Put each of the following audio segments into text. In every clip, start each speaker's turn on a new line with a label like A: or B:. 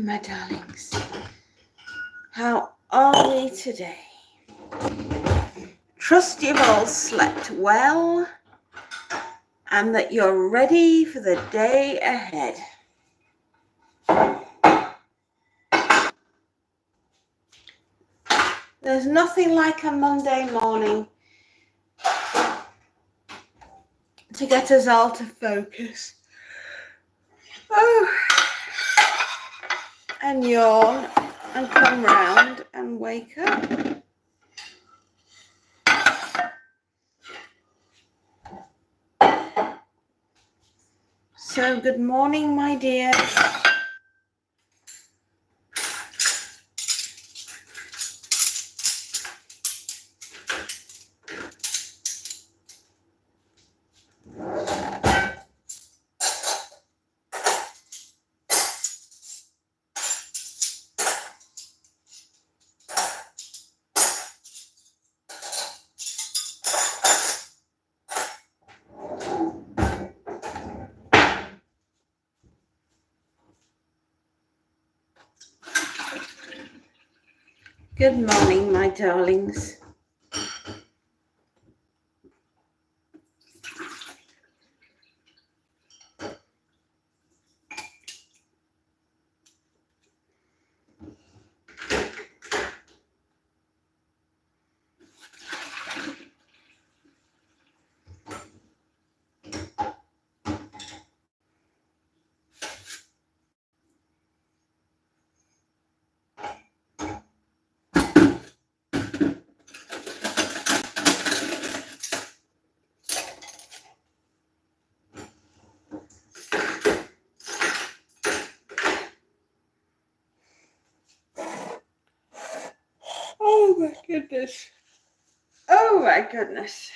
A: my darlings. How are we today? Trust you've all slept well and that you're ready for the day ahead. There's nothing like a Monday morning to get us all to focus. And yawn and come round and wake up. So good morning, my dear. Good morning, my darlings. Oh my goodness. Oh my goodness.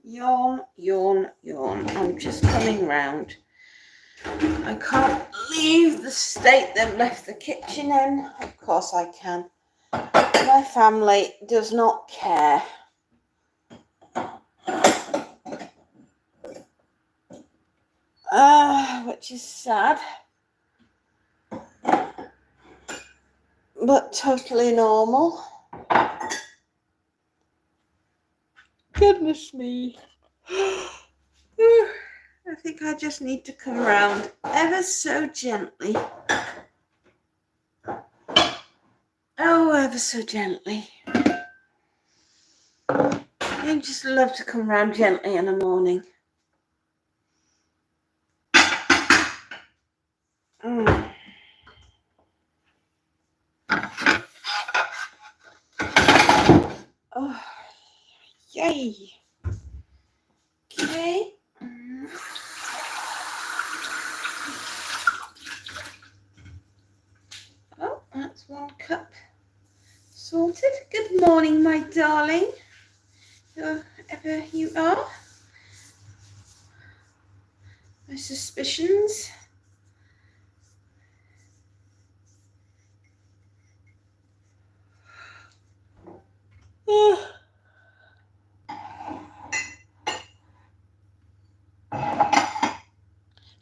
A: Yawn, yawn, yawn. I'm just coming round. I can't leave the state they've left the kitchen in. Of course I can. My family does not care. Which is sad. But totally normal. Goodness me. I think I just need to come round ever so gently. Oh, ever so gently. I just love to come round gently in the morning. Oh, yay. Okay. Oh, that's one cup sorted. Good morning, my darling. Whoever you are. My suspicions.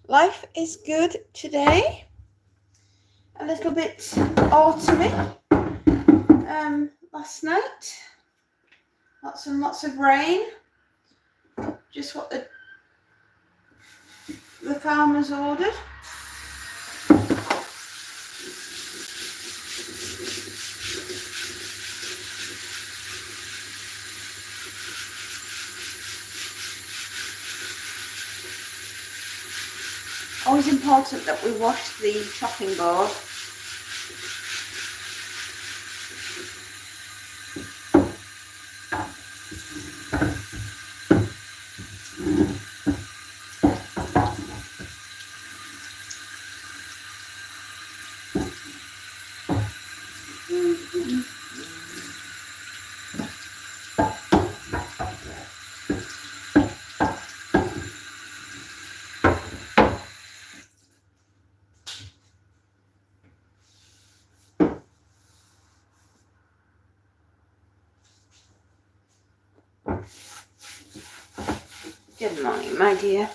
A: Life is good today. A little bit autumny. Last night, lots and lots of rain. Just what the farmers ordered. Always important that we wash the chopping board. Good morning, my dear.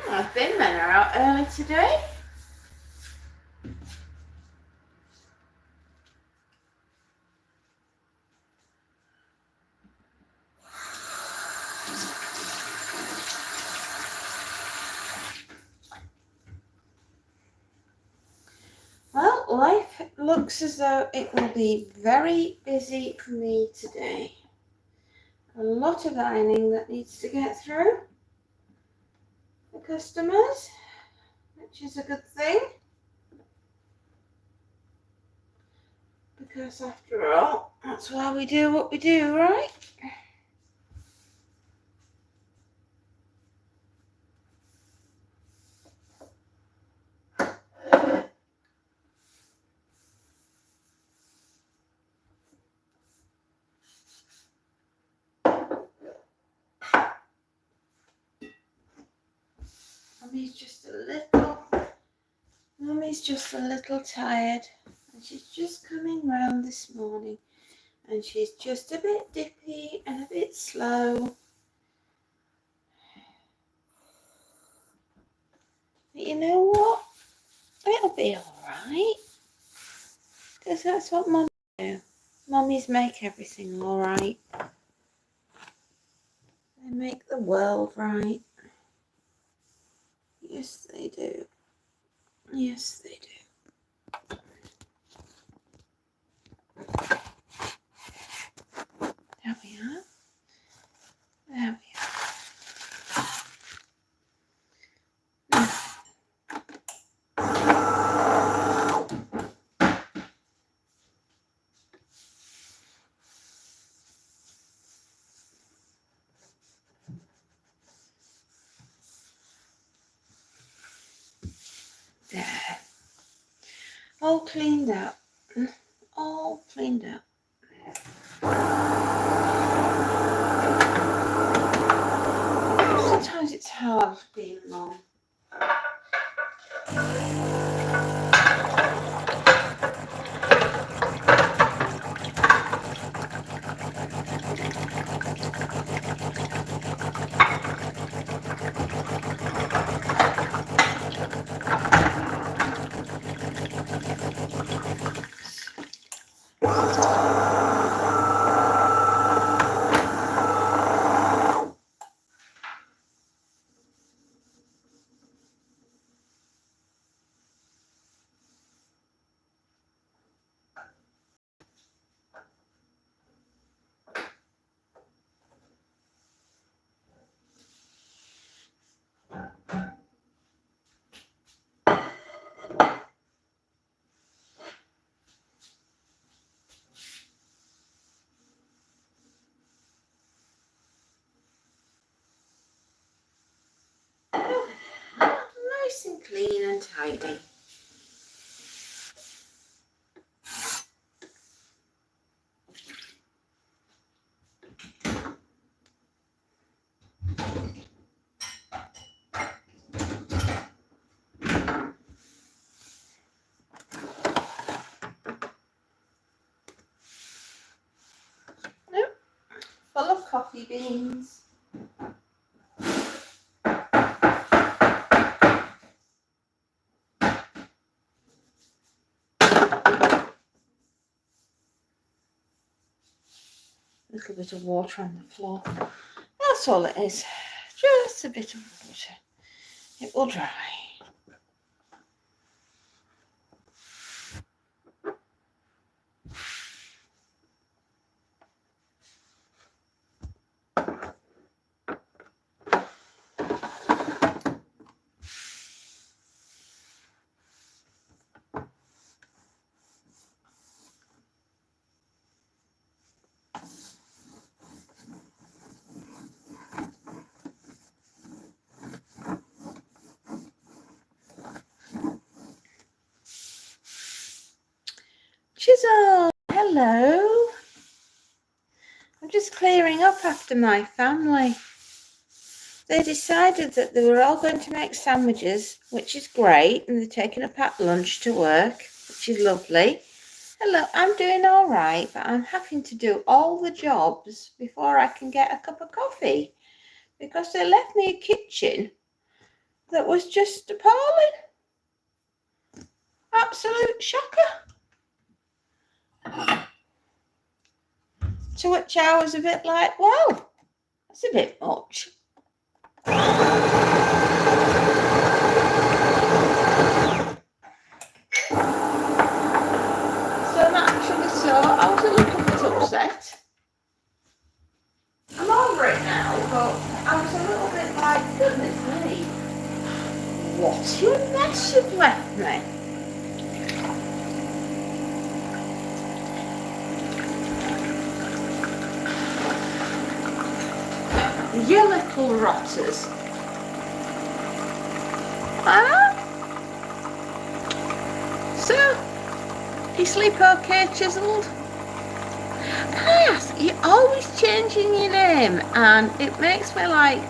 A: My bin men are out early today. Well, life looks as though it will be very busy for me today. A lot of ironing that needs to get through the customers, which is a good thing. Because after all, that's why we do what we do, right? Mummy's just a little tired, and she's just coming round this morning, and she's just a bit dippy and a bit slow. But you know what? It'll be all right, because that's what mummies do. Mummies make everything all right. They make the world right. Yes, they do. Yes, they do. There we are. There we are. There. All cleaned up. All cleaned up. Sometimes it's hard being mum. Nice and clean and tidy. Nope. Full of coffee beans. A little bit of water on the floor. That's all it is. Just a bit of water. It will dry. Chisel, hello. I'm just clearing up after my family. They decided that they were all going to make sandwiches, which is great, and they're taking a packed lunch to work, which is lovely. Hello, I'm doing all right, but I'm having to do all the jobs before I can get a cup of coffee because they left me a kitchen that was just appalling. Absolute shocker. To which I was a bit like, well, that's a bit much. So I was a little bit upset. I'm over it now, but I was a little bit like, goodness me, what a mess you've left me. You little rotters. So, do you sleep okay, Chiseled? Can I ask, you're always changing your name and it makes me like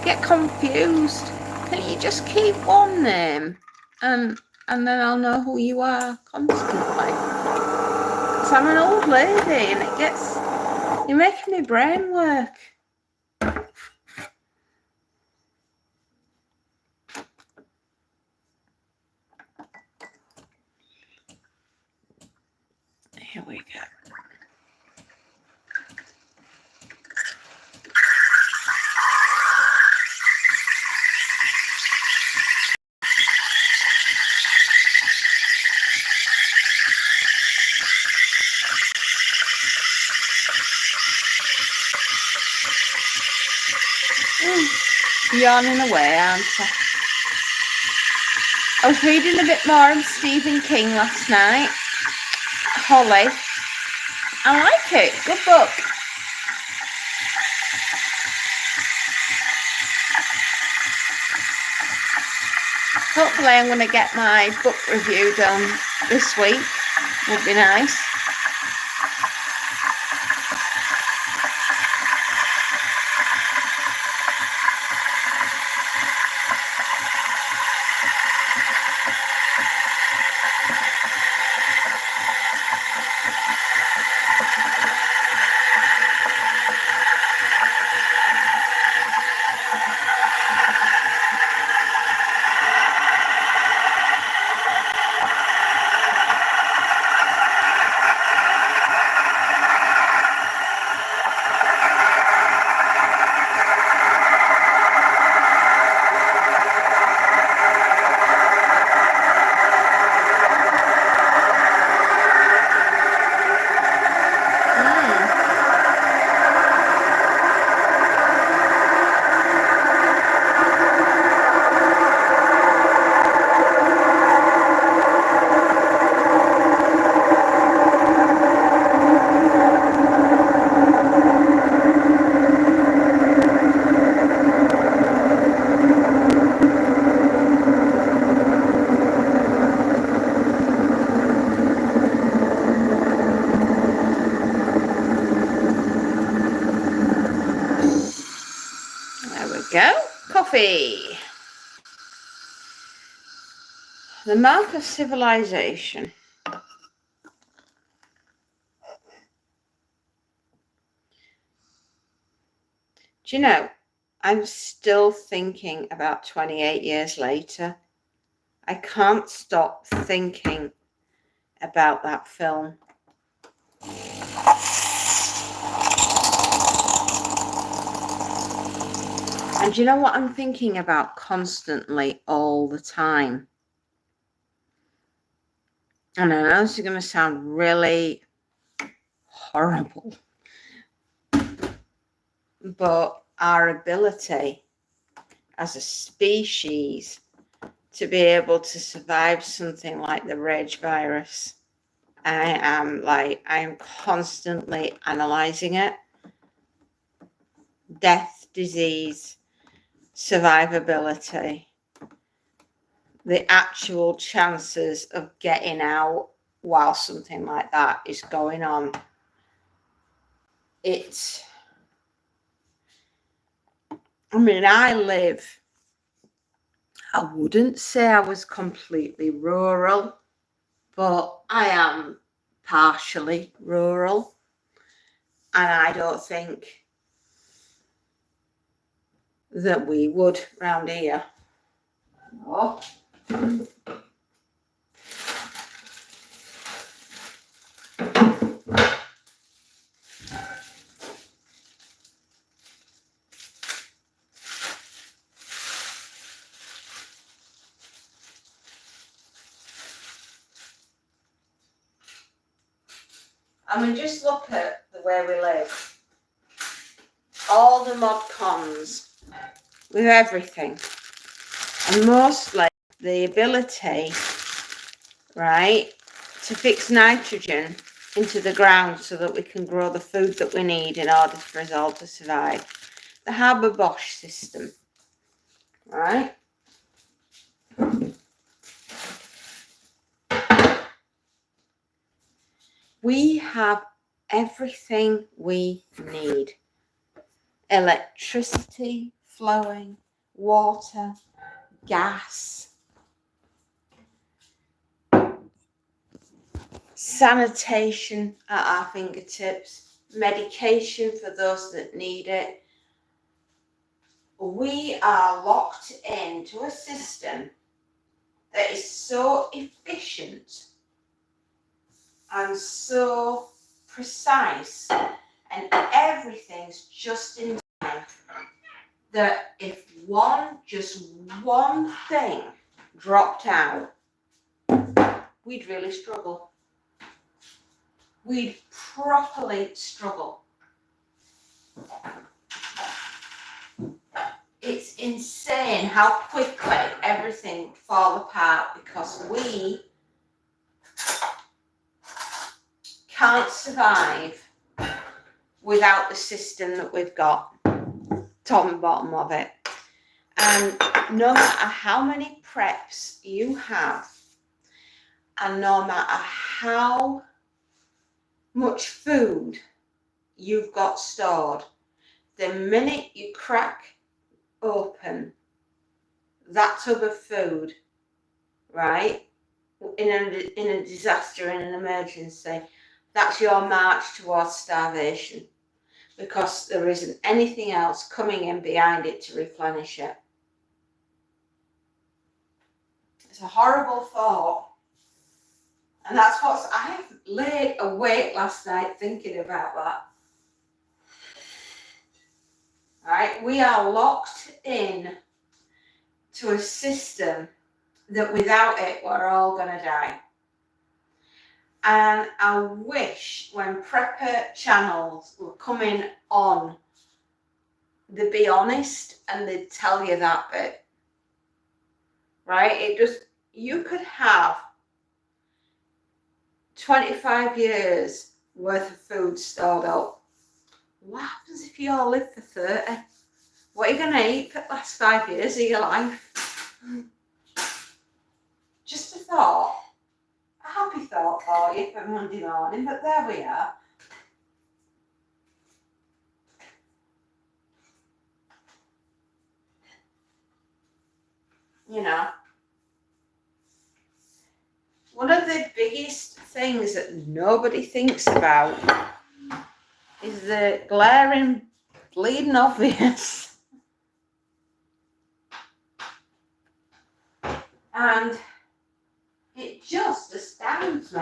A: get confused. Can you just keep one name and then I'll know who you are constantly? Because I'm an old lady and you're making my brain work. Here we go. Yawning away, aren't I? I was reading a bit more of Stephen King last night. Holly. I like it. Good book. Hopefully I'm going to get my book review done this week. Would be nice. Go. Coffee. The mark of civilization. Do you know, I'm still thinking about 28 years later. I can't stop thinking about that film. And do you know what I'm thinking about constantly all the time? And I know this is going to sound really horrible, but our ability as a species to be able to survive something like the rage virus, I am constantly analysing it. Death, disease, survivability, the actual chances of getting out while something like that is going on. I wouldn't say I was completely rural, but I am partially rural. And I don't think that we would round here. Oh. I mean, just look at the way we live. All the mod cons with everything. And mostly the ability, right, to fix nitrogen into the ground so that we can grow the food that we need in order for us all to survive. The Haber-Bosch system, right? We have everything we need. Electricity flowing, water, gas, sanitation at our fingertips, medication for those that need it. We are locked into a system that is so efficient and so precise, and everything's just in time, that if just one thing dropped out, we'd really struggle. We'd properly struggle. It's insane how quickly everything would fall apart because we can't survive without the system that we've got, top and bottom of it. And no matter how many preps you have, and no matter how much food you've got stored, the minute you crack open that tub of food, right, in a disaster, in an emergency, that's your march towards starvation, because there isn't anything else coming in behind it to replenish it. It's a horrible thought. And that's what I laid awake last night thinking about that. All right, we are locked in to a system that without it, we're all going to die. And I wish when prepper channels were coming on, they'd be honest and they'd tell you that bit. Right? You could have 25 years worth of food stored up. What happens if you all live for 30? What are you going to eat for the last 5 years of your life? Just a thought. A happy thought for you for Monday morning, but there we are. You know, one of the biggest things that nobody thinks about is the glaring, bleeding obvious. And it just astounds me.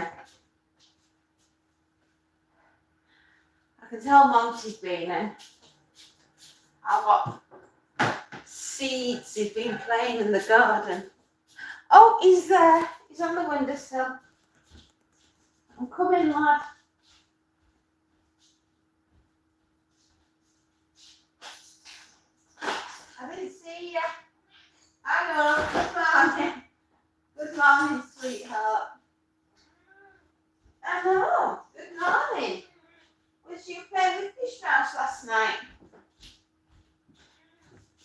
A: I can tell Monty's been in. I've got seeds. He's been playing in the garden. Oh, he's there. He's on the windowsill. I'm coming, lad. I didn't see you. I know. Good morning. Good morning, sweetheart. I know. Good morning. Was you playing with fish mouse last night?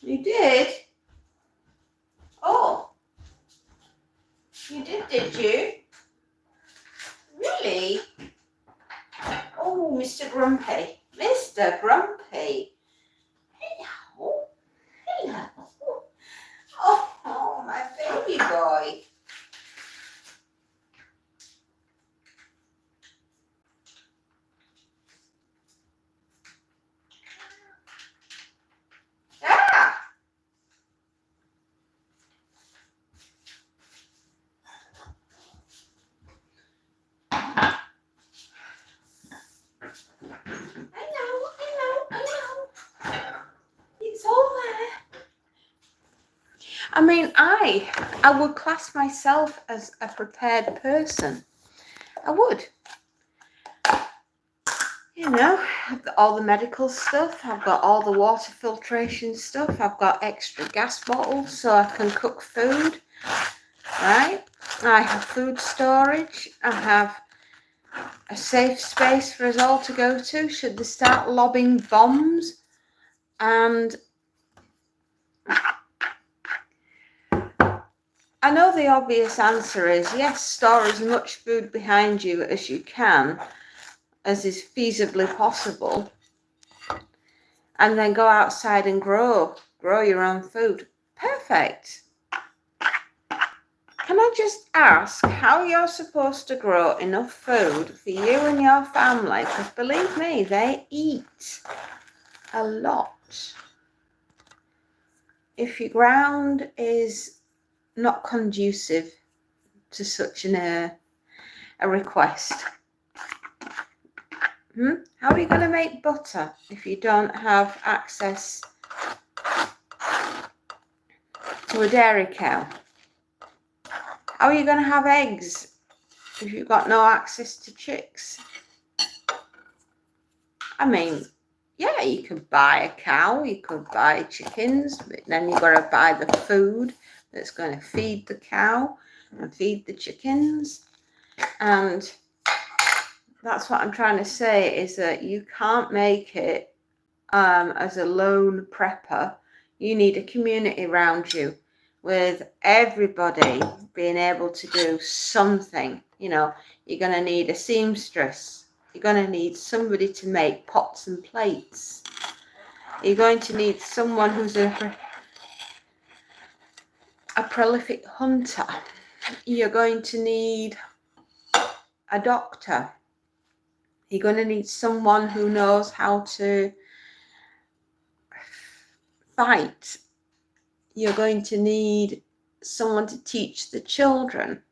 A: You did? Oh. You did you? Really? Oh, Mr. Grumpy. Mr. Grumpy. Hello. Hello. Oh, my baby boy. Ah, I mean, I would class myself as a prepared person. I would. You know, I've got all the medical stuff. I've got all the water filtration stuff. I've got extra gas bottles so I can cook food, right? I have food storage. I have a safe space for us all to go to should they start lobbing bombs. And I know the obvious answer is yes, store as much food behind you as you can, as is feasibly possible, and then go outside and grow your own food. Perfect. Can I just ask how you're supposed to grow enough food for you and your family? Because believe me, they eat a lot. If your ground is not conducive to such a request, how are you going to make butter if you don't have access to a dairy cow? How are you going to have eggs if you've got no access to chicks? I mean, yeah, you could buy a cow, you could buy chickens, but then you've got to buy the food that's going to feed the cow and feed the chickens. And that's what I'm trying to say, is that you can't make it as a lone prepper. You need a community around you with everybody being able to do something. You know, you're going to need a seamstress. You're going to need somebody to make pots and plates. You're going to need someone who's a prolific hunter. You're going to need a doctor. You're going to need someone who knows how to fight. You're going to need someone to teach the children.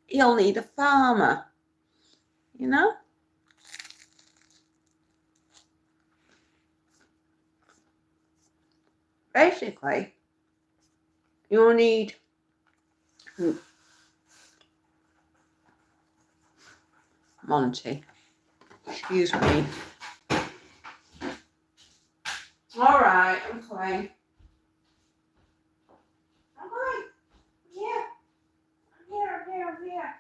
A: You'll need a farmer, you know? Basically, you'll need Monty. Excuse me. All right, I'm coming. I'm coming. Yeah. I'm here.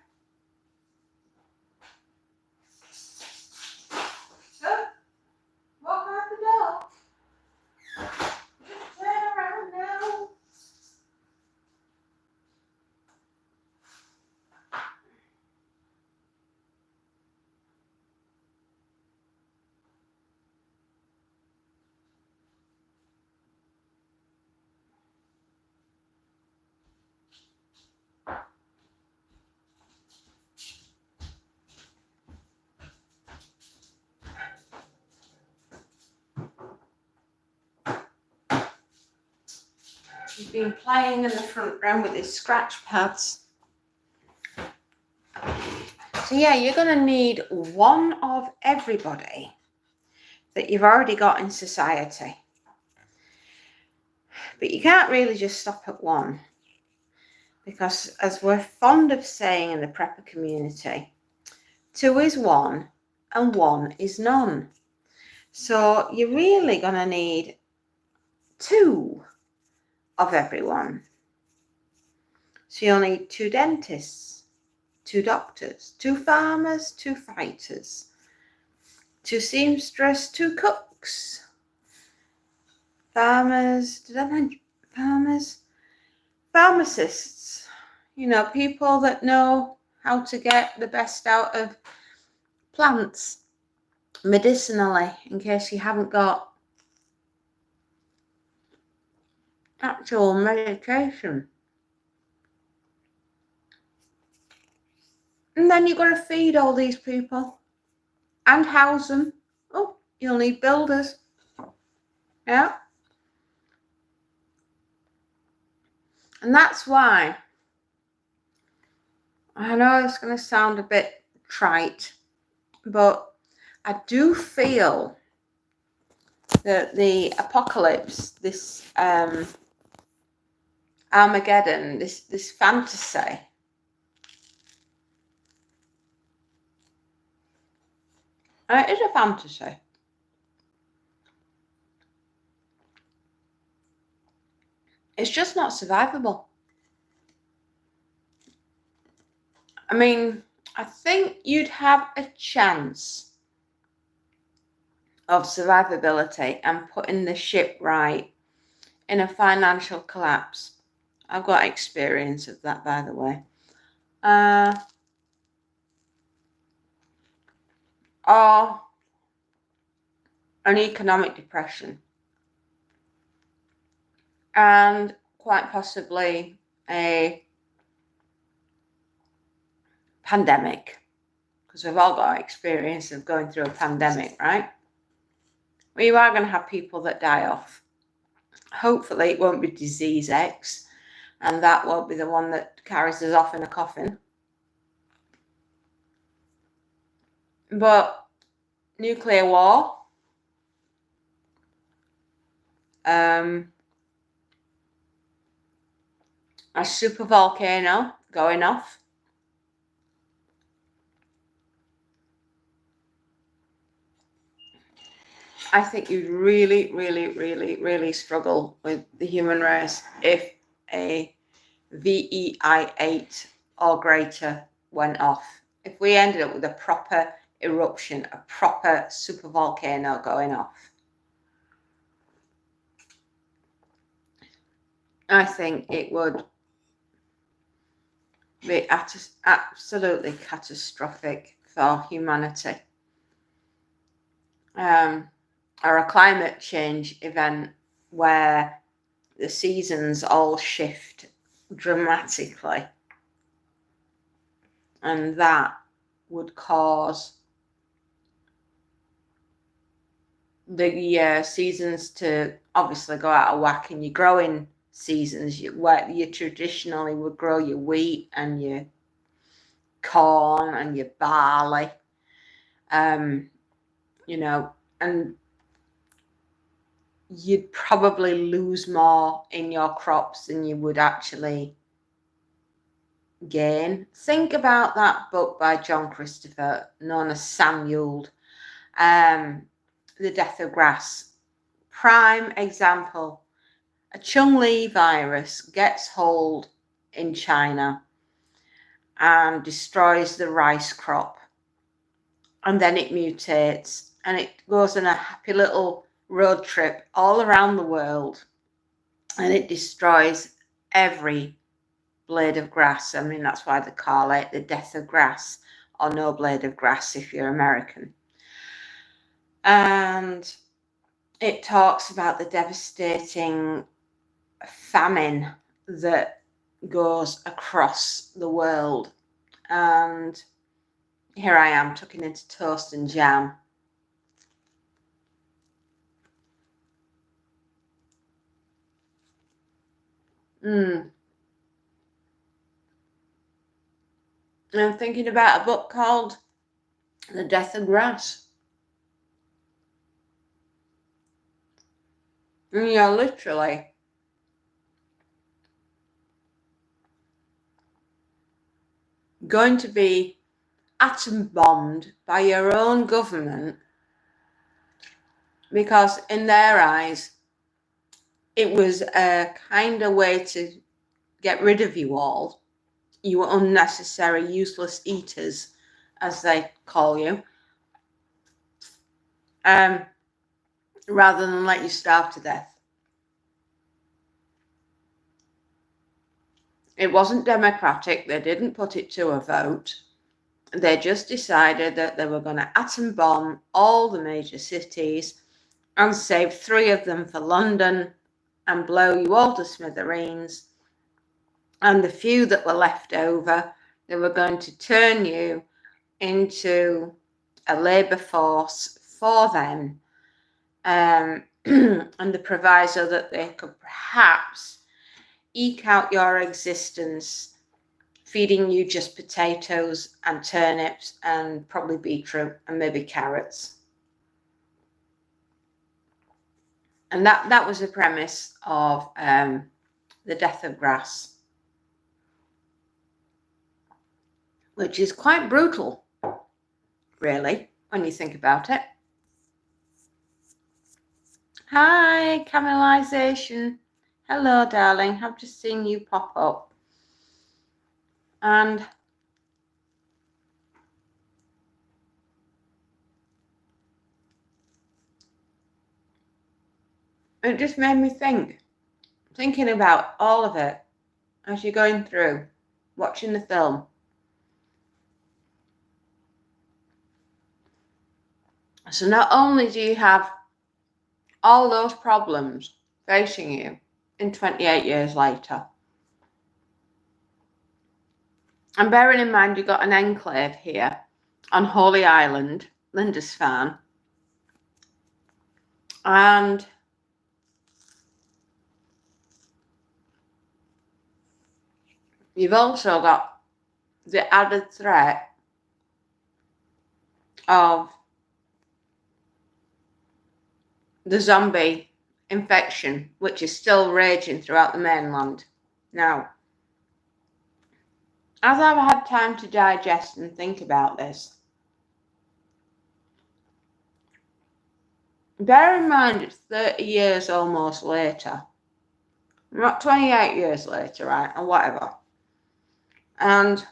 A: So, walk out the door. Just turn around now. He's been playing in the front room with his scratch pads. So yeah, you're going to need one of everybody that you've already got in society. But you can't really just stop at one, because as we're fond of saying in the prepper community, 2 is 1 and 1 is none. So you're really going to need 2 of everyone. So you'll need 2 dentists, 2 doctors, 2 farmers, 2 fighters, 2 seamstresses, 2 cooks, farmers, did I mention farmers? Pharmacists, you know, people that know how to get the best out of plants medicinally, in case you haven't got actual medication. And then you've got to feed all these people and house them. Oh, you'll need builders. Yeah. And that's why, I know it's going to sound a bit trite, but I do feel that the apocalypse, this Armageddon, this fantasy. And it is a fantasy. It's just not survivable. I mean, I think you'd have a chance of survivability and putting the ship right in a financial collapse. I've got experience of that, by the way. Or an economic depression. And quite possibly a pandemic. Because we've all got experience of going through a pandemic, right? Well, you are going to have people that die off. Hopefully it won't be disease X, and that won't be the one that carries us off in a coffin. But nuclear war, a super volcano going off, I think you'd really, really, really, really struggle with the human race if a VEI 8 or greater went off. If we ended up with a proper eruption, a proper supervolcano going off, I think it would be absolutely catastrophic for humanity. Or a climate change event where the seasons all shift dramatically, and that would cause the seasons to obviously go out of whack. In your growing seasons, where you traditionally would grow your wheat and your corn and your barley, you know, and you'd probably lose more in your crops than you would actually gain. Think about that book by John Christopher, known as Samuel, The Death of Grass. Prime example. A Chun-Li virus gets hold in China and destroys the rice crop. And then it mutates and it goes on a happy little road trip all around the world, and it destroys every blade of grass. I mean, that's why they call it the death of grass, or no blade of grass if you're American. And it talks about the devastating famine that goes across the world. And here I am tucking into toast and jam. I'm thinking about a book called The Death of Grass. And you're literally going to be atom bombed by your own government, because in their eyes it was a kind of way to get rid of you all, you unnecessary useless eaters, as they call you, rather than let you starve to death. It wasn't democratic. They didn't put it to a vote. They just decided that they were going to atom bomb all the major cities and save 3 of them for London and blow you all to smithereens. And the few that were left over, they were going to turn you into a labour force for them, and the proviso that they could perhaps eke out your existence feeding you just potatoes and turnips and probably beetroot and maybe carrots. And that was the premise of the death of grass, which is quite brutal, really, when you think about it. Hi, Caramelization. Hello, darling. I've just seen you pop up. And it just made me thinking about all of it as you're going through, watching the film. So not only do you have all those problems facing you in 28 years later, and bearing in mind you've got an enclave here on Holy Island, Lindisfarne, and you've also got the added threat of the zombie infection, which is still raging throughout the mainland. Now, as I've had time to digest and think about this, bear in mind it's 30 years almost later, not 28 years later, right, or whatever, and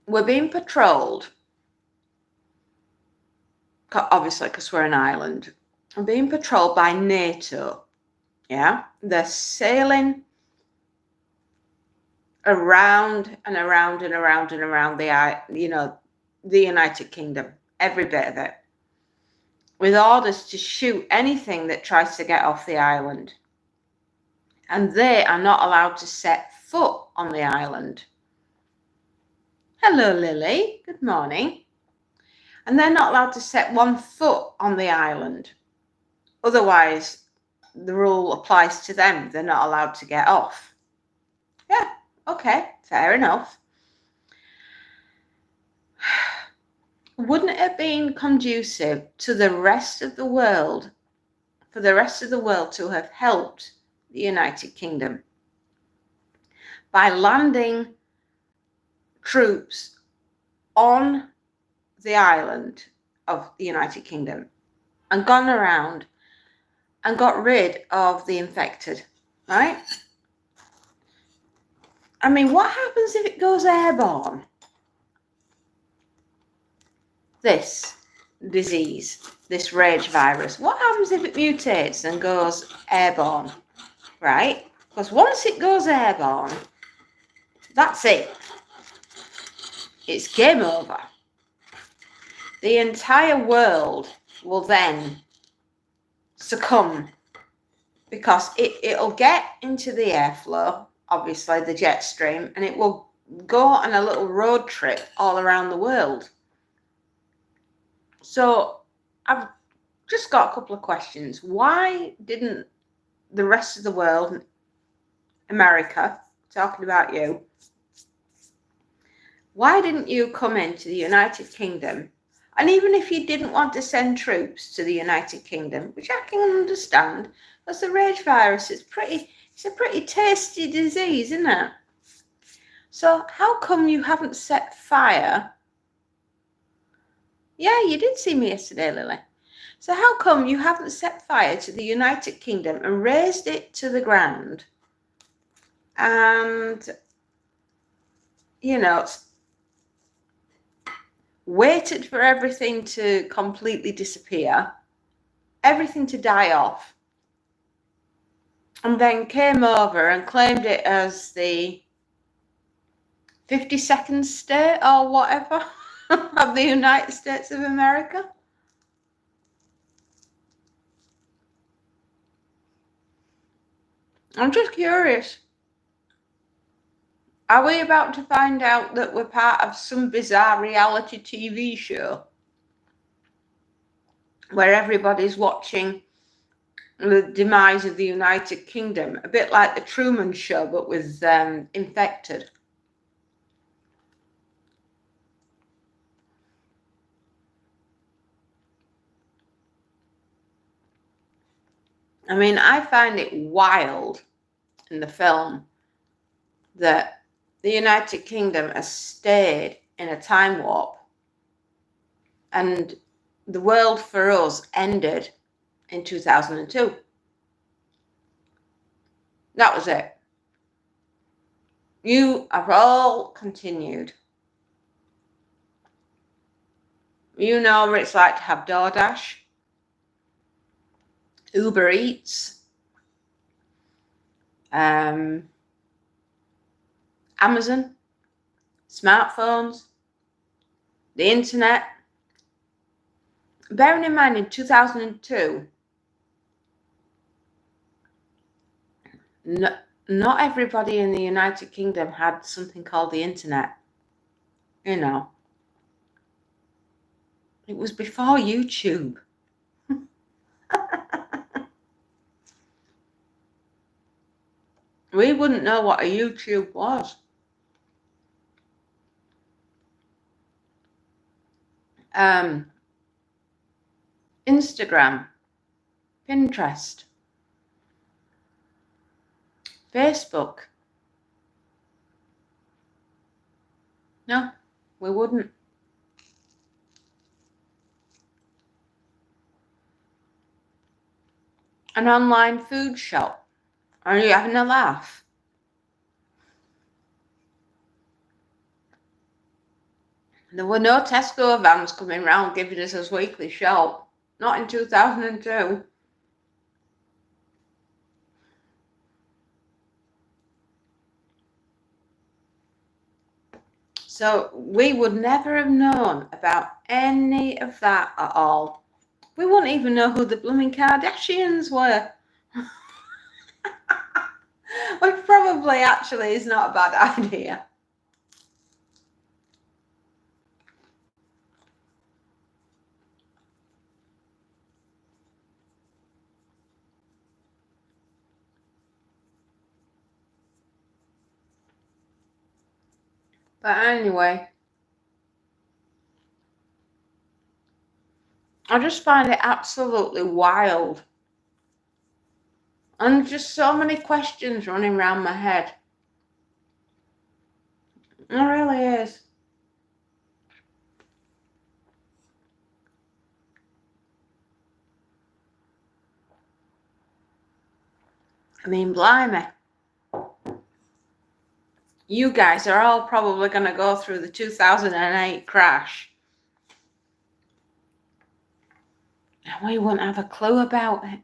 A: we're being patrolled, obviously because we're an island. We're being patrolled by NATO. Yeah, they're sailing around and around and around and around the United Kingdom, every bit of it, with orders to shoot anything that tries to get off the island. And they are not allowed to set foot on the island. Hello, Lily. Good morning. And they're not allowed to set one foot on the island. Otherwise, the rule applies to them. They're not allowed to get off. Yeah, okay, fair enough. Wouldn't it have been conducive to the rest of the world, for the rest of the world to have helped the United Kingdom by landing troops on the island of the United Kingdom and gone around and got rid of the infected, right? I mean, what happens if it goes airborne? This disease, this rage virus, what happens if it mutates and goes airborne, right? Because once it goes airborne, that's it. It's game over. The entire world will then succumb because it'll get into the airflow, obviously the jet stream, and it will go on a little road trip all around the world. So I've just got a couple of questions. Why didn't the rest of the world, America, talking about you, why didn't you come into the United Kingdom? And even if you didn't want to send troops to the United Kingdom, which I can understand, because the rage virus is it's a pretty tasty disease, isn't it? So how come you haven't set fire? Yeah, you did see me yesterday, Lily. So how come you haven't set fire to the United Kingdom and razed it to the ground and, waited for everything to completely disappear, everything to die off, and then came over and claimed it as the 52nd state or whatever of the United States of America? I'm just curious. Are we about to find out that we're part of some bizarre reality TV show where everybody's watching the demise of the United Kingdom, a bit like the Truman Show, but with infected? I mean, I find it wild in the film that the United Kingdom has stayed in a time warp and the world for us ended in 2002. That was it. You have all continued. You know what it's like to have DoorDash, Uber Eats, Amazon, smartphones, the internet. Bearing in mind in 2002, not everybody in the United Kingdom had something called the internet. You know, it was before YouTube. We wouldn't know what a YouTube was. Instagram, Pinterest, Facebook. No, we wouldn't. An online food shop. Are you having a laugh? There were no Tesco vans coming round giving us a weekly shop. Not in 2002. So we would never have known about any of that at all. We wouldn't even know who the blooming Kardashians were. Which probably actually is not a bad idea. But anyway, I just find it absolutely wild. And just so many questions running around my head. It really is. I mean, blimey. You guys are all probably going to go through the 2008 crash. And we wouldn't have a clue about it.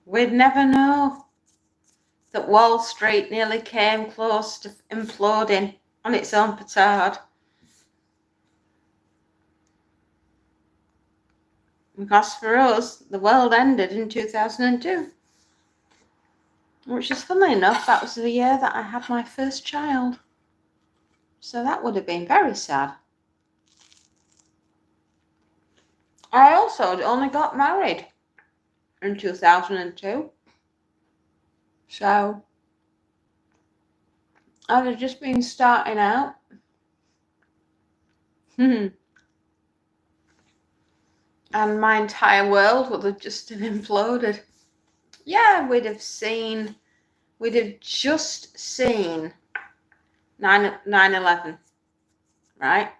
A: We'd never know that Wall Street nearly came close to imploding on its own petard. Because for us, the world ended in 2002. Which is, funnily enough, that was the year that I had my first child. So that would have been very sad. I also only got married in 2002. So I'd have just been starting out. And my entire world would have just imploded. Yeah, we'd have just seen 9/11, right?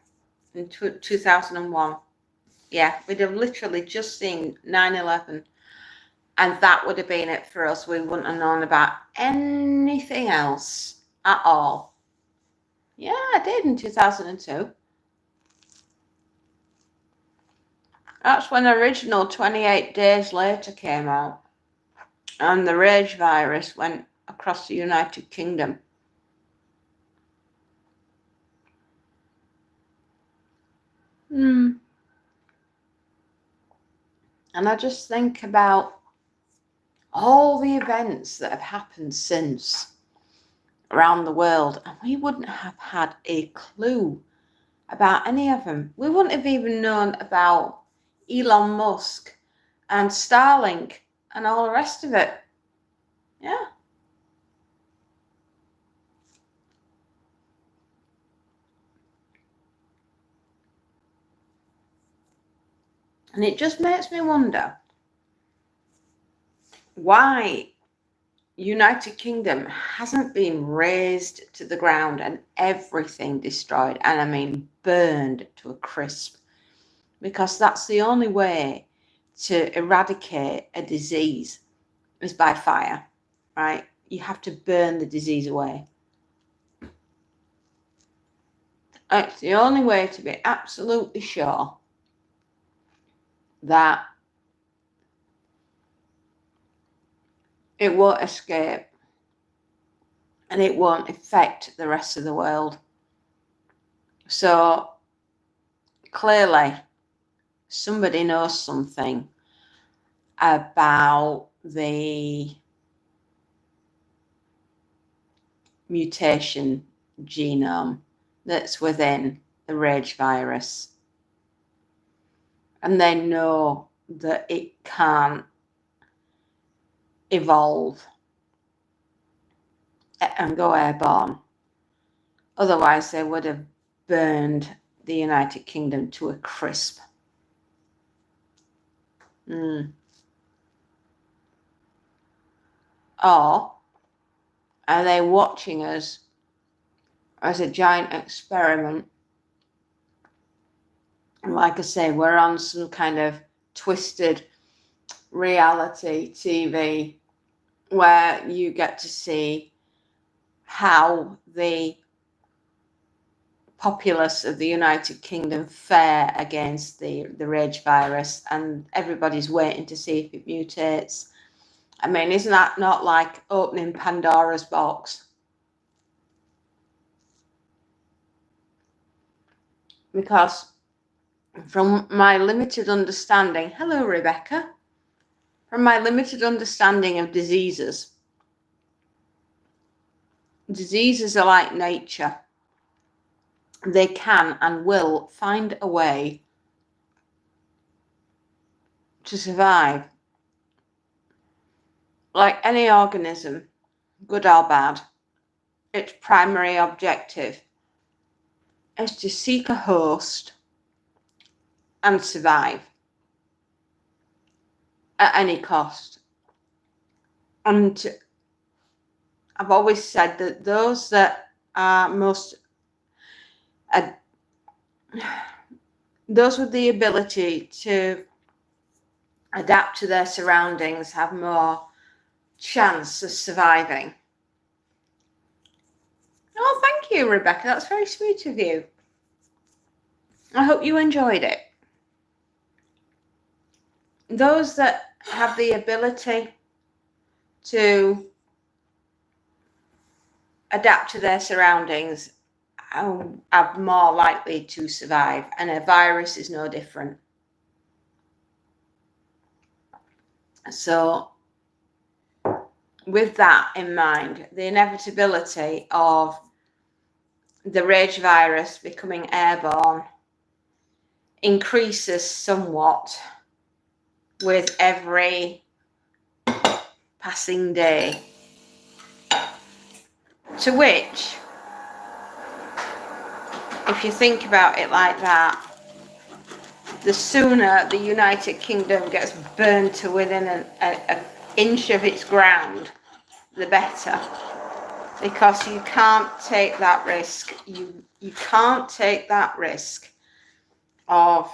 A: In 2001. Yeah, we'd have literally just seen 9/11. And that would have been it for us. We wouldn't have known about anything else at all. Yeah, I did in 2002. That's when the original 28 Days Later came out. And the rage virus went across the United Kingdom. And I just think about all the events that have happened since around the world, and we wouldn't have had a clue about any of them. We wouldn't have even known about Elon Musk and Starlink and all the rest of it. Yeah. And it just makes me wonder, why United Kingdom hasn't been razed to the ground and everything destroyed, and I mean burned to a crisp, because that's the only way to eradicate a disease is by fire, right? You have to burn the disease away. It's the only way to be absolutely sure that it won't escape and it won't affect the rest of the world. So clearly, somebody knows something about the mutation genome that's within the rage virus. And they know that it can't evolve and go airborne. Otherwise, they would have burned the United Kingdom to a crisp. Or are they watching us as a giant experiment? And like I say, we're on some kind of twisted reality TV where you get to see how the populace of the United Kingdom fare against the rage virus, and everybody's waiting to see if it mutates. I mean, isn't that not like opening Pandora's box? Because from my limited understanding, hello Rebecca, from my limited understanding of diseases are like nature. They can and will find a way to survive. Like any organism, good or bad, its primary objective is to seek a host and survive at any cost. And I've always said that those that are those with the ability to adapt to their surroundings have more chance of surviving. Oh, thank you, Rebecca. That's very sweet of you. I hope you enjoyed it. Those that have the ability to adapt to their surroundings are more likely to survive, and a virus is no different. So with that in mind, the inevitability of the rage virus becoming airborne increases somewhat with every passing day, to which, if you think about it like that, the sooner the United Kingdom gets burned to within an inch of its ground, the better. Because you can't take that risk. You can't take that risk of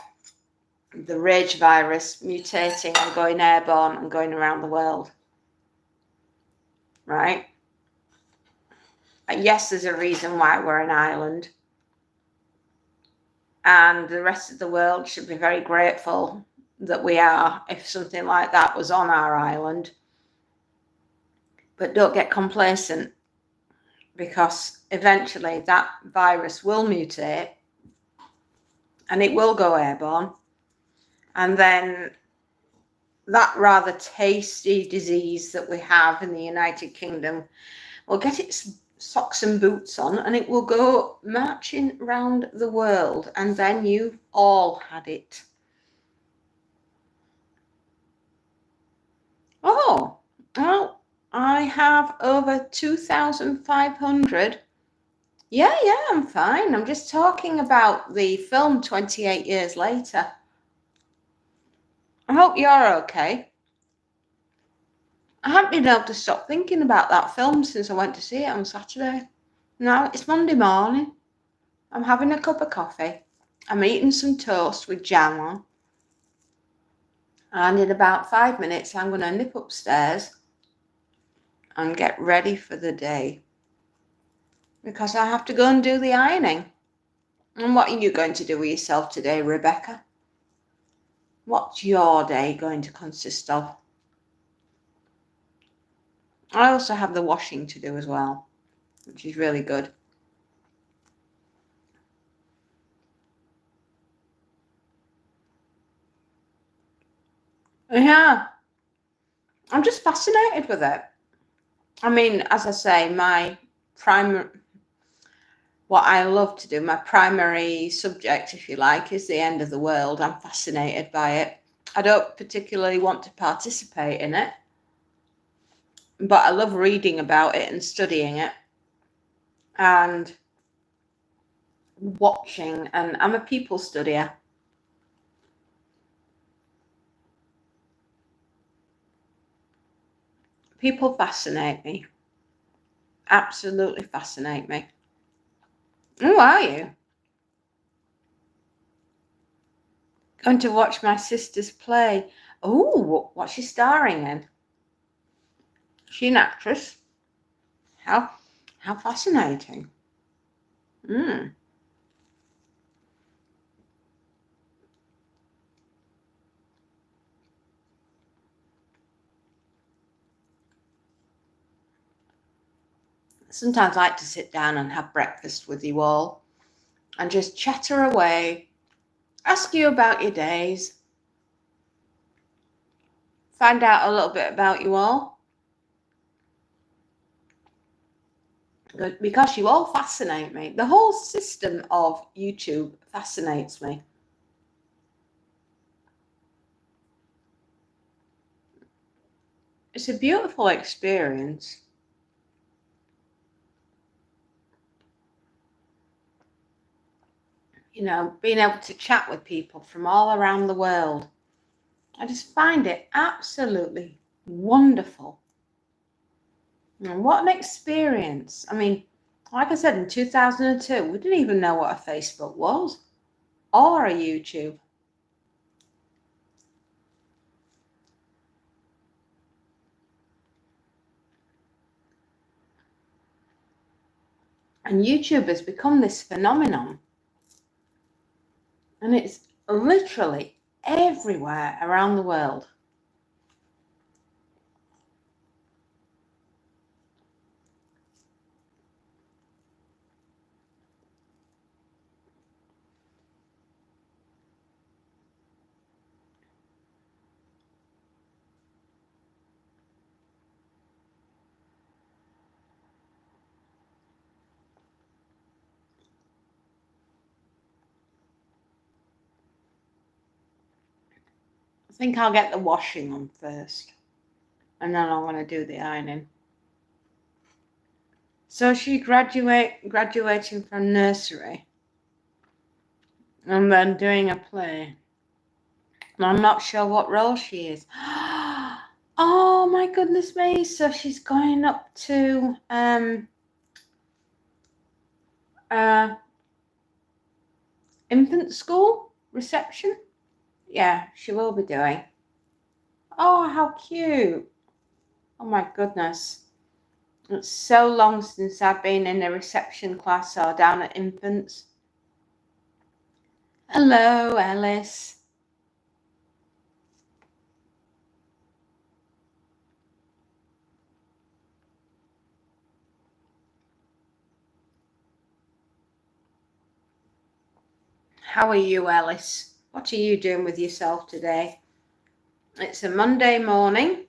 A: the rage virus mutating and going airborne and going around the world. Right? Yes, there's a reason why we're an island. And the rest of the world should be very grateful that we are, if something like that was on our island. But don't get complacent, because eventually that virus will mutate and it will go airborne. And then that rather tasty disease that we have in the United Kingdom will get its socks and boots on and it will go marching round the world, and then you've all had it. Oh, well, I have over 2,500. Yeah, I'm fine. I'm just talking about the film 28 Years Later. I hope you're okay. I haven't been able to stop thinking about that film since I went to see it on Saturday. Now it's Monday morning. I'm having a cup of coffee. I'm eating some toast with jam on. And in about 5 minutes, I'm going to nip upstairs and get ready for the day. Because I have to go and do the ironing. And what are you going to do with yourself today, Rebecca? What's your day going to consist of? I also have the washing to do as well, which is really good. Yeah, I'm just fascinated with it. I mean, as I say, what I love to do, my primary subject, if you like, is the end of the world. I'm fascinated by it. I don't particularly want to participate in it, but I love reading about it and studying it and watching, and I'm a people studier. People fascinate me. Absolutely fascinate me. Who are you? Going to watch my sister's play. Oh, what's she starring in? Is she an actress? How fascinating. Mm. Sometimes I like to sit down and have breakfast with you all and just chatter away, ask you about your days, find out a little bit about you all. Because you all fascinate me. The whole system of YouTube fascinates me. It's a beautiful experience. You know, being able to chat with people from all around the world. I just find it absolutely wonderful. And what an experience. I mean, like I said, in 2002, we didn't even know what a Facebook was or a YouTube. And YouTube has become this phenomenon. And it's literally everywhere around the world. I think I'll get the washing on first. And then I'm going to do the ironing. So she graduating from nursery and then doing a play. And I'm not sure what role she is. Oh my goodness me. So she's going up to infant school reception. Yeah, she will be doing. Oh, how cute. Oh my goodness. It's so long since I've been in a reception class or down at infants. Hello, Alice. How are you, Alice? What are you doing with yourself today? It's a Monday morning.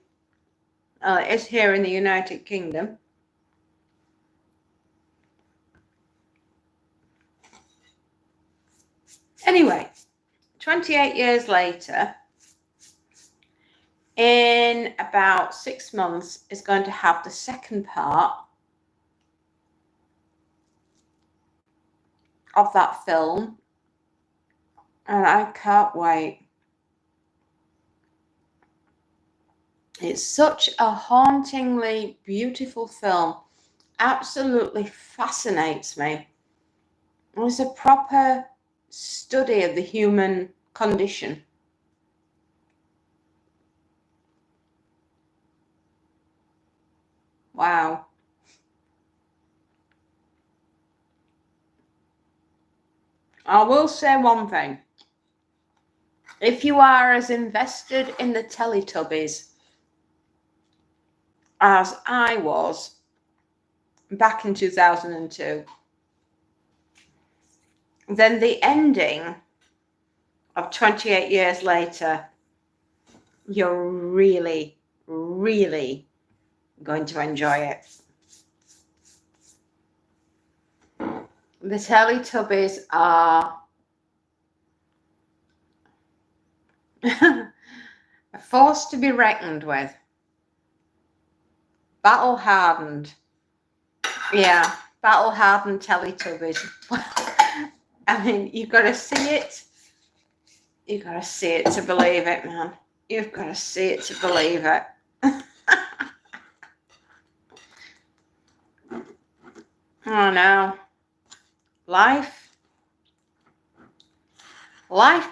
A: It is here in the United Kingdom. Anyway, 28 years later, in about 6 months, is going to have the second part of that film. And I can't wait. It's such a hauntingly beautiful film. Absolutely fascinates me. It was a proper study of the human condition. Wow. I will say one thing. If you are as invested in the Teletubbies as I was back in 2002, then the ending of 28 years later, you're really, really going to enjoy it. The Teletubbies are a force to be reckoned with. Battle hardened. Yeah, battle hardened Teletubbies. I mean, you've got to see it. You've got to see it to believe it, man. You've got to see it to believe it. Oh no. Life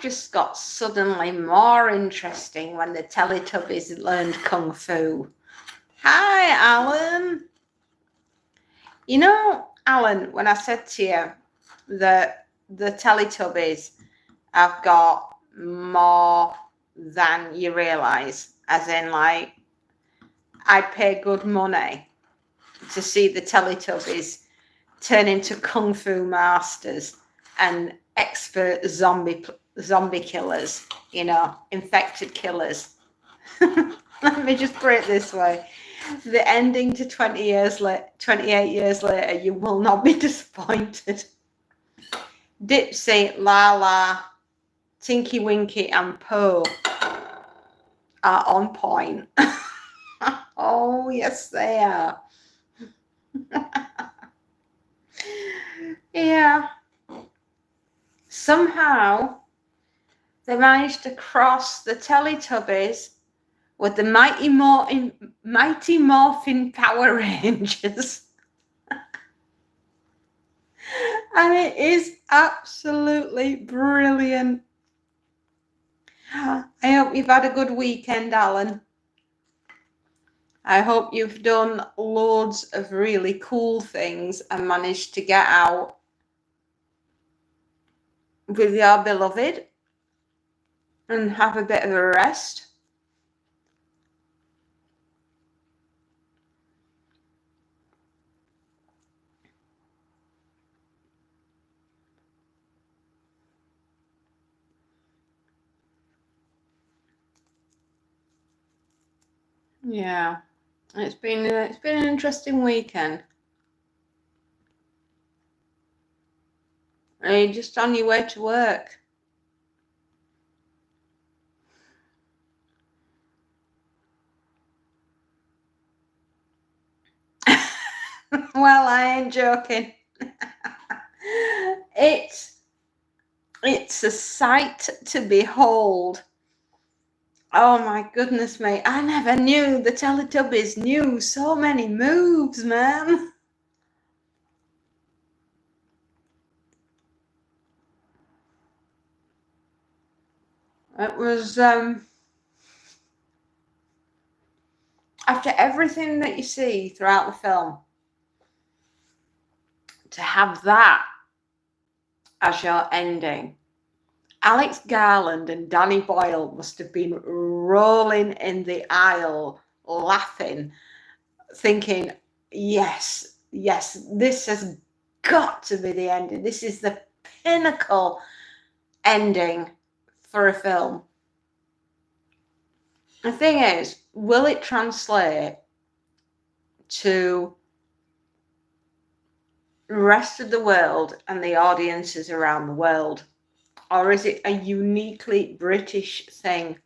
A: just got suddenly more interesting when the Teletubbies learned Kung Fu. Hi, Alan. You know, Alan, when I said to you that the Teletubbies have got more than you realise, as in, like, I'd pay good money to see the Teletubbies turn into Kung Fu masters and expert zombie killers, you know, infected killers. Let me just put it this way. The ending to 28 years later, you will not be disappointed. Dipsy, Lala, Tinky Winky and Poe are on point. Oh, yes, they are. Yeah. Somehow, they managed to cross the Teletubbies with the Mighty Morphin Power Rangers. And it is absolutely brilliant. I hope you've had a good weekend, Alan. I hope you've done loads of really cool things and managed to get out with your beloved and have a bit of a rest. Yeah, it's been an interesting weekend. Are you just on your way to work? Well, I ain't joking. It's a sight to behold. Oh my goodness me. I never knew the Teletubbies knew so many moves, man. It was after everything that you see throughout the film, to have that as your ending. Alex Garland and Danny Boyle must have been rolling in the aisle, laughing, thinking, yes, this has got to be the ending. This is the pinnacle ending for a film. The thing is, will it translate to the rest of the world and the audiences around the world? Or is it a uniquely British thing?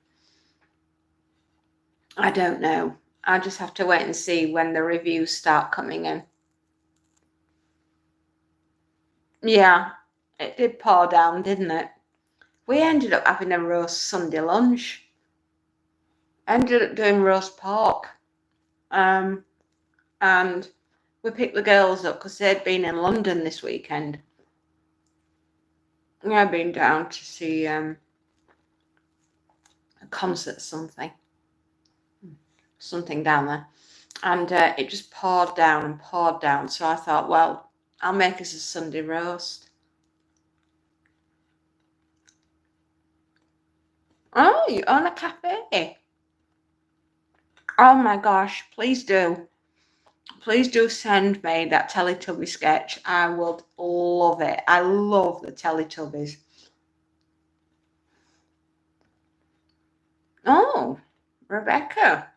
A: I don't know. I'll just have to wait and see when the reviews start coming in. Yeah, it did pour down, didn't it? We ended up having a roast Sunday lunch. ended up doing roast pork. And we picked the girls up because they'd been in London this weekend. I've been down to see a concert, something down there. And it just poured down and poured down. So I thought, well, I'll make us a Sunday roast. Oh, you own a cafe? Oh my gosh, please do. Please do send me that Teletubby sketch. I would love it. I love the Teletubbies. Oh, Rebecca.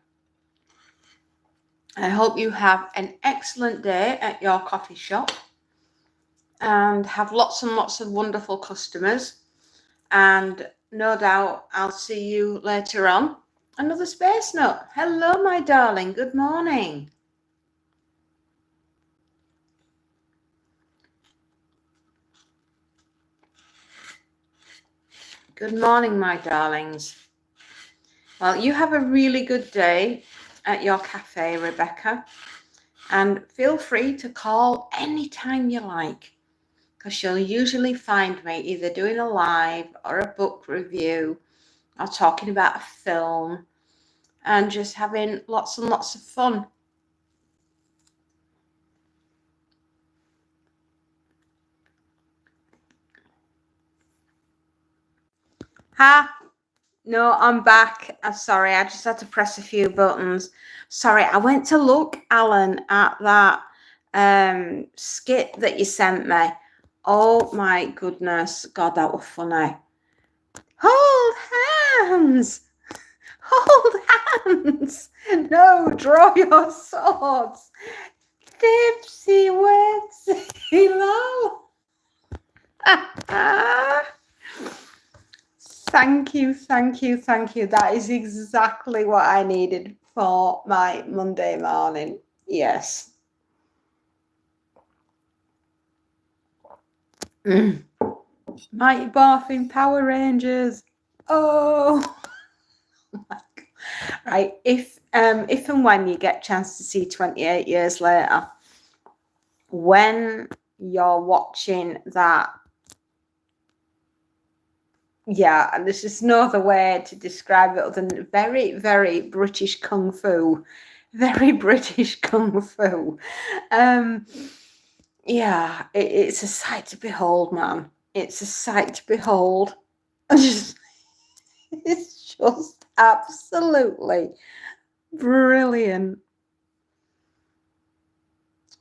A: I hope you have an excellent day at your coffee shop and have lots and lots of wonderful customers. And no doubt I'll see you later on. Another space note. Hello, my darling. Good morning. Good morning, my darlings. Well, you have a really good day at your cafe, Rebecca. And feel free to call anytime you like, because you'll usually find me either doing a live or a book review or talking about a film and just having lots and lots of fun. No, I'm back. I'm sorry, I just had to press a few buttons. Sorry, I went to look, Alan, at that skit that you sent me. Oh my goodness, God, that was funny. Hold hands! Hold hands! No, draw your swords. Dipsy Wetsy Low. Thank you. That is exactly what I needed for my Monday morning. Yes. Mighty Morphin Power Rangers. Oh. Right. If and when you get a chance to see 28 Years Later, when you're watching that, yeah, and there's just no other way to describe it other than very, very British kung fu. Very British kung fu. Yeah, it's a sight to behold, man. It's a sight to behold. It's just absolutely brilliant.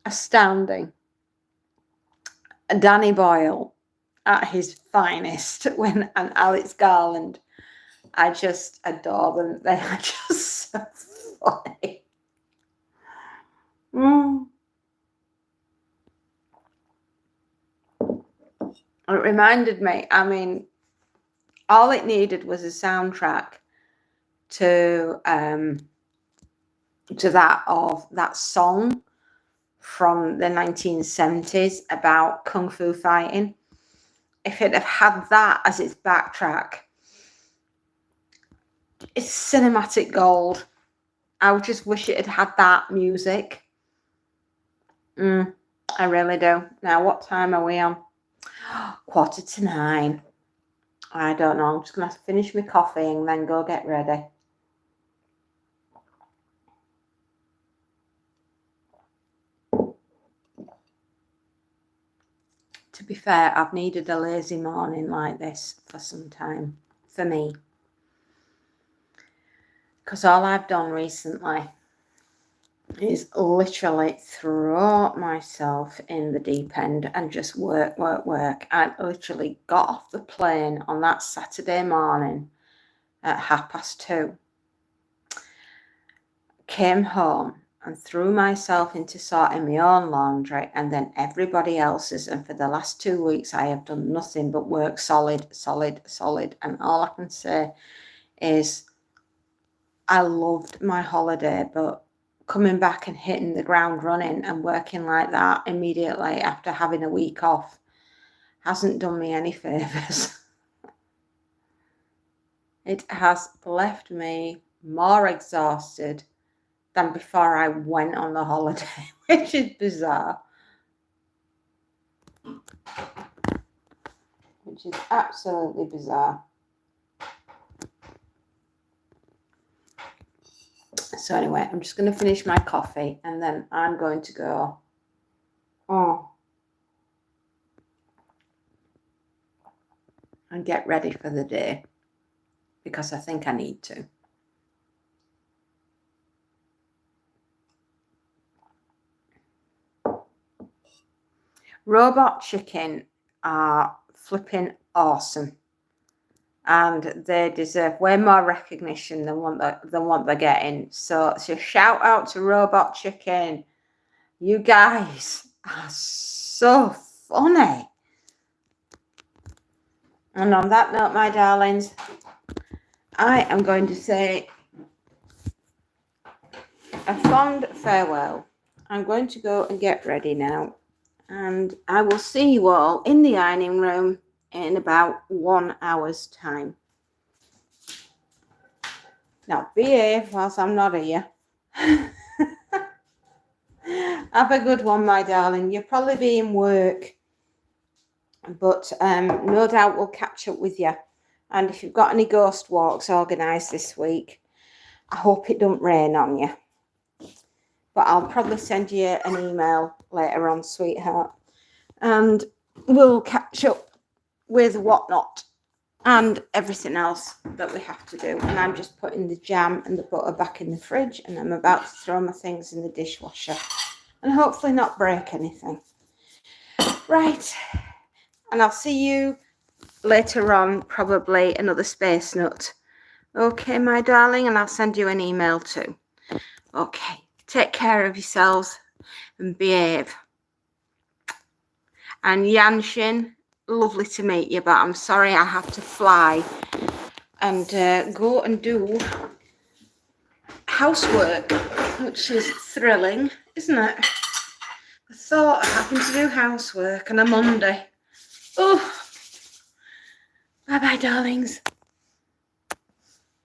A: Astounding. Danny Boyle at his finest and Alex Garland. I just adore them. They are just so funny. It reminded me, I mean, all it needed was a soundtrack to that song from the 1970s about kung fu fighting. If it had had that as its backtrack, it's cinematic gold. I would just wish it had had that music. I really do. Now, what time are we on? 9:15. I don't know. I'm just going to have to finish my coffee and then go get ready. To be fair, I've needed a lazy morning like this for some time, for me. Because all I've done recently is literally throw myself in the deep end and just work. I literally got off the plane on that Saturday morning at 2:30, came home and threw myself into sorting my own laundry and then everybody else's. And for the last 2 weeks, I have done nothing but work solid. And all I can say is I loved my holiday, but coming back and hitting the ground running and working like that immediately after having a week off hasn't done me any favours. It has left me more exhausted than before I went on the holiday, which is bizarre. Which is absolutely bizarre. So anyway, I'm just going to finish my coffee and then I'm going to go. And get ready for the day because I think I need to. Robot chicken are flipping awesome, and they deserve way more recognition than what they're getting. So shout out to Robot Chicken. You guys are so funny. And on that note, my darlings, I am going to say a fond farewell. I'm going to go and get ready now. And I will see you all in the ironing room in about 1 hour's time. Now behave whilst I'm not here. Have a good one, my darling. You'll probably be in work, but no doubt we'll catch up with you. And if you've got any ghost walks organised this week, I hope it don't rain on you. But I'll probably send you an email later on, sweetheart. And we'll catch up with whatnot and everything else that we have to do. And I'm just putting the jam and the butter back in the fridge, and I'm about to throw my things in the dishwasher and hopefully not break anything. Right. And I'll see you later on, probably another space nut. Okay, my darling, and I'll send you an email too. Okay. Take care of yourselves and behave. And Yanshin, lovely to meet you, but I'm sorry I have to fly and go and do housework, which is thrilling, isn't it? I thought I happened to do housework on a Monday. Oh, bye-bye, darlings.